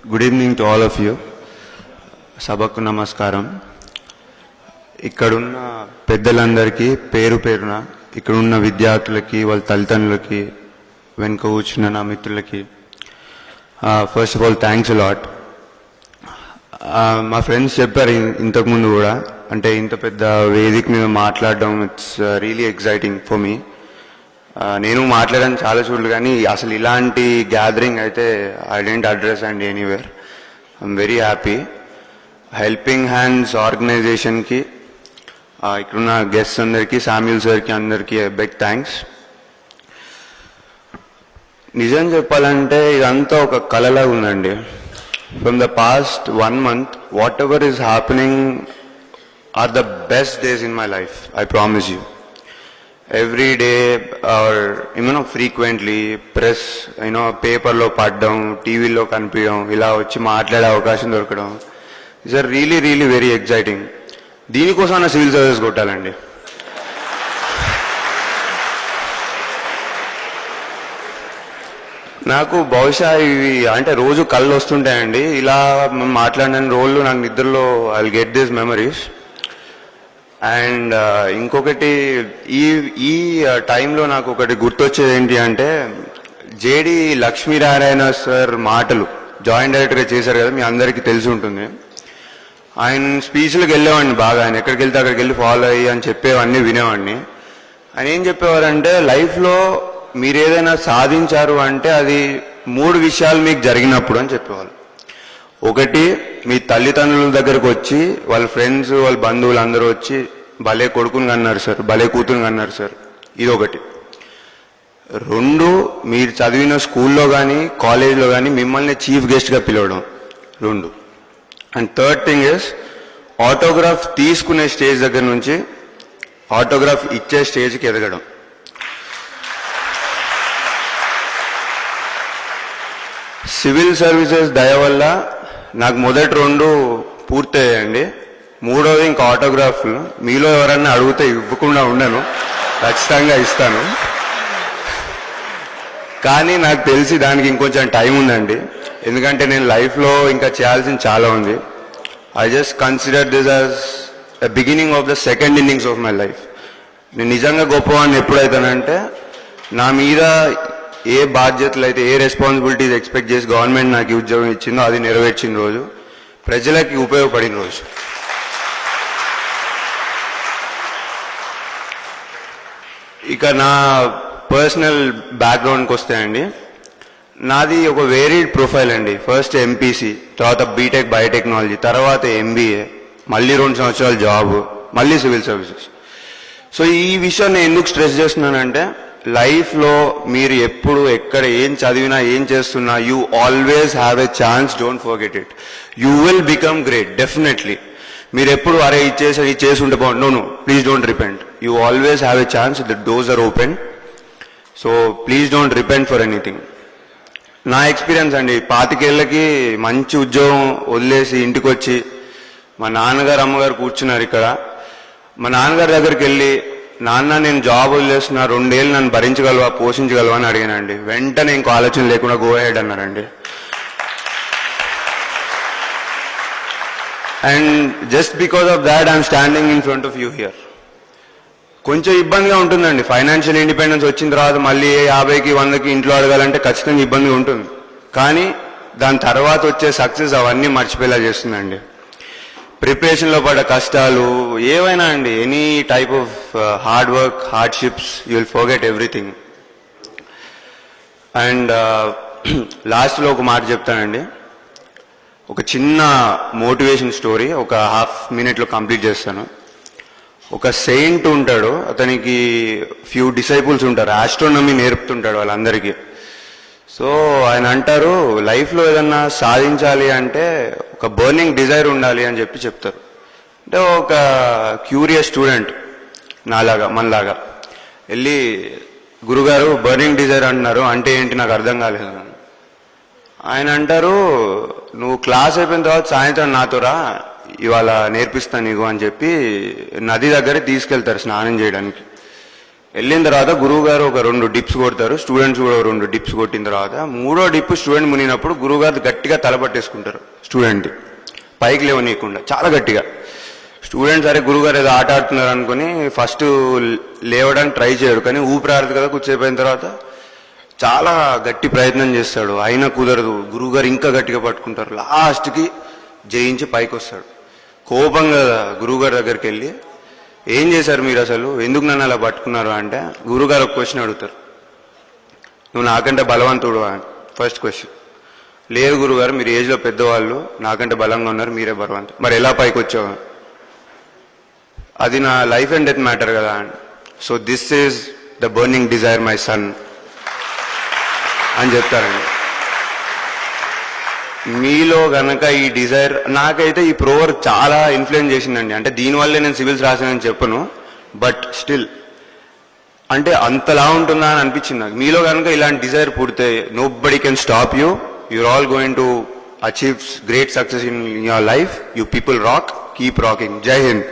Good evening to all of you. సభకు నమస్కారం. ఇక్కడున్న పెద్దలందరికీ పేరు పేరున, ఇక్కడున్న విద్యార్థులకి, వాళ్ళ తల్లిదండ్రులకి, వెనుక కూర్చున్న నా మిత్రులకి first of all thanks lot. మా ఫ్రెండ్స్ చెప్పారు ఇంతకుముందు కూడా, అంటే ఇంత పెద్ద వేదిక మీద మాట్లాడడం it's really exciting for me. నేను మాట్లాడాను చాలా చూడలు, కానీ అసలు ఇలాంటి గ్యాదరింగ్ అయితే I didn't address and anywhere. I'm very happy. Helping hands ఆర్గనైజేషన్కి, ఇక్కడున్న గెస్ట్స్ అందరికీ, శామ్యూల్ సార్కి అందరికీ బిగ్ థ్యాంక్స్. నిజం చెప్పాలంటే ఇదంతా ఒక కళలా ఉందండి. From the past 1 month, whatever is happening are the best days in my life, I promise you. Every day or frequently press పేపర్లో పడడం, టీవీలో కనిపించడం, ఇలా వచ్చి మాట్లాడే అవకాశం దొరకడం it's are really really very exciting. దీనికోసం సివిల్ సర్వీస్ కొట్టాలండి. నాకు బహుశా ఇవి అంటే రోజు కళ్ళు వస్తుంటాయండి. ఇలా మాట్లాడిన రోజులు నాకు నిద్రలో I will get this memories. And ఇంకొకటి, ఈ టైంలో నాకు ఒకటి గుర్తొచ్చేది ఏంటి అంటే, జేడి లక్ష్మీనారాయణ సార్ మాటలు జాయింట్ డైరెక్టర్గా చేశారు కదా, మీ అందరికీ తెలిసి ఉంటుంది. ఆయన స్పీచ్లకు వెళ్ళేవాడిని బాగా. ఆయన ఎక్కడికి వెళ్తే అక్కడికి వెళ్ళి ఫాలో అయ్యి అని చెప్పేవాడిని, వినేవాడిని. ఆయన ఏం చెప్పేవారంటే, లైఫ్లో మీరు ఏదైనా సాధించారు అంటే అది 3 విషయాలు మీకు జరిగినప్పుడు అని చెప్పేవాళ్ళు. ఒకటి, మీ తల్లిదండ్రుల దగ్గరకు వచ్చి వాళ్ళ ఫ్రెండ్స్, వాళ్ళ బంధువులు అందరూ వచ్చి భలే కొడుకుని అన్నారు సార్, భలే కూతురుని అన్నారు సార్, ఇదొకటి. 2, మీరు చదివిన స్కూల్లో కానీ కాలేజ్లో కానీ మిమ్మల్ని చీఫ్ గెస్ట్గా పిలవడం, 2. And third thing is, autograph తీసుకునే స్టేజ్ దగ్గర నుంచి ఆటోగ్రాఫ్ ఇచ్చే స్టేజ్కి ఎదగడం. సివిల్ సర్వీసెస్ దయ వల్ల నాకు మొదటి 2 పూర్తయ్యాయండి. 3వది ఇంకా ఆటోగ్రాఫ్లు. మీలో ఎవరన్నా అడిగితే ఇవ్వకుండా ఉండను, ఖచ్చితంగా ఇస్తాను. కానీ నాకు తెలిసి దానికి ఇంకొంచెం టైం ఉందండి, ఎందుకంటే నేను లైఫ్లో ఇంకా చేయాల్సింది చాలా ఉంది. I just consider this as the beginning of the second innings of my life. నేను నిజంగా గొప్పవాడిని ఎప్పుడైతానంటే, నా మీద ఏ బాధ్యతలు అయితే, ఏ రెస్పాన్సిబిలిటీస్ ఎక్స్పెక్ట్ చేసి గవర్నమెంట్ నాకు ఉద్యోగం ఇచ్చిందో అది నెరవేర్చిన రోజు, ప్రజలకి ఉపయోగపడిన రోజు. ఇక నా పర్సనల్ బ్యాక్గ్రౌండ్కి వస్తాయండి. నాది ఒక వేరీడ్ ప్రొఫైల్ అండి. ఫస్ట్ ఎంపీసీ, తర్వాత బీటెక్ బయోటెక్నాలజీ, తర్వాత ఎంబీఏ, మళ్ళీ 2 సంవత్సరాలు జాబ్, మళ్ళీ సివిల్ సర్వీసెస్. సో ఈ విషయం నేను ఎందుకు స్ట్రెస్ చేస్తున్నానంటే, లైఫ్లో మీరు ఎప్పుడు ఎక్కడ ఏం చదివినా ఏం చేస్తున్నా, you always have a chance, don't forget it. You will become great definitely. మీరు ఎప్పుడు అరే ఇది చేసి ఉంటే బాగుండు, no, please don't repent. You always have a chance, the doors are open. So please don't repent for anything. నా experience అండి, 25 ఏళ్ళకి మంచి ఉద్యోగం వదిలేసి ఇంటికి వచ్చి మా నాన్నగారు అమ్మగారు కూర్చున్నారు ఇక్కడ. మా నాన్నగారి దగ్గరికి వెళ్ళి, నాన్న నేను జాబ్ వదిలేస్తున్నా, 2 ఏళ్ళు నన్ను భరించగలవా, పోషించగలవా అని అడిగానండి. వెంటనే ఇంకో ఆలోచన లేకుండా గో హెడ్ అన్నారండి. And just because of that I'm standing in front of you here. కొంచెం ఇబ్బందిగా ఉంటుందండి, ఫైనాన్షియల్ ఇండిపెండెన్స్ వచ్చిన తర్వాత మళ్ళీ 50కి 100కి ఇంట్లో అడగాలంటే ఖచ్చితంగా ఇబ్బందిగా ఉంటుంది. కానీ దాని తర్వాత వచ్చే సక్సెస్ అవన్నీ మర్చిపోయేలా చేస్తుందండి. ప్రిపరేషన్లో పడ్డ కష్టాలు ఏవైనా అండి, any type of hard work, hardships, you will forget everything. And లాస్ట్లో ఒక మాట చెప్తానండి, ఒక చిన్న మోటివేషన్ స్టోరీ, ఒక ½ minute కంప్లీట్ చేస్తాను. ఒక సెయింట్ ఉంటాడు, అతనికి ఫ్యూ డిసైపుల్స్ ఉంటారు, ఆస్ట్రోనమీ నేర్పుతుంటాడు వాళ్ళందరికీ. సో ఆయన అంటారు, లైఫ్లో ఏదన్నా సాధించాలి అంటే ఒక బర్నింగ్ డిజైర్ ఉండాలి అని చెప్తారు. అంటే ఒక క్యూరియస్ స్టూడెంట్ నాలాగా, మనలాగా వెళ్ళి, గురుగారు బర్నింగ్ డిజైర్ అంటున్నారు, అంటే ఏంటి నాకు అర్థం కాలేదు. ఆయన అంటారు, నువ్వు క్లాస్ అయిపోయిన తర్వాత సాయంత్రం నాతో రా, ఇవాళ నేర్పిస్తాను నీకు అని చెప్పి నది దగ్గర తీసుకెళ్తారు స్నానం చేయడానికి. వెళ్ళిన తర్వాత గురువు గారు ఒక 2 డిప్స్ కొడతారు, స్టూడెంట్స్ కూడా 2 డిప్స్ కొట్టిన తర్వాత 3వ డిప్ స్టూడెంట్ మునిగినప్పుడు గురువు గారు గట్టిగా తలపట్టేసుకుంటారు స్టూడెంట్ పైకి లేవనీయకుండా చాలా గట్టిగా. స్టూడెంట్స్ సరే గురుగారు ఏదో ఆట ఆడుతున్నారు అనుకుని ఫస్ట్ లేవడానికి ట్రై చేయడు, కానీ ఊపిరాడదు కదా, కూర్చోపోయిన తర్వాత చాలా గట్టి ప్రయత్నం చేస్తాడు, అయినా కుదరదు. గురువుగారు ఇంకా గట్టిగా పట్టుకుంటారు, లాస్ట్కి జయించి పైకి వస్తాడు. కోపంగా గురువుగారి దగ్గరికి వెళ్ళి ఏం చేశారు మీరు, అసలు ఎందుకు నన్ను అలా పట్టుకున్నారు అంటే గురువుగారు ఒక క్వశ్చన్ అడుగుతారు, నువ్వు నాకంటే బలవంతుడు అని. ఫస్ట్ క్వశ్చన్, లేదు గురుగారు మీరు ఏజ్లో పెద్దవాళ్ళు, నాకంటే బలంగా ఉన్నారు, మీరే బలవంతుడు, మరి ఎలా పైకి వచ్చావు, అది నా లైఫ్ అండ్ డెత్ మ్యాటర్ కదా. So this is the burning desire my son అని చెప్తారండి. మీలో గనక ఈ డిజైర్, నాకైతే ఈ ప్రోవర్ చాలా ఇన్ఫ్లుయెన్స్ చేసిందండి. అంటే దీనివల్లే నేను సివిల్స్ రాసానని చెప్పను, బట్ స్టిల్ అంటే అంతలా ఉంటుందా అని అనిపించింది నాకు. మీలో కనుక ఇలాంటి డిజైర్ పుడితే nobody can stop you, you're all going to achieve great success in your life. You people rock, keep rocking. జై హింద్.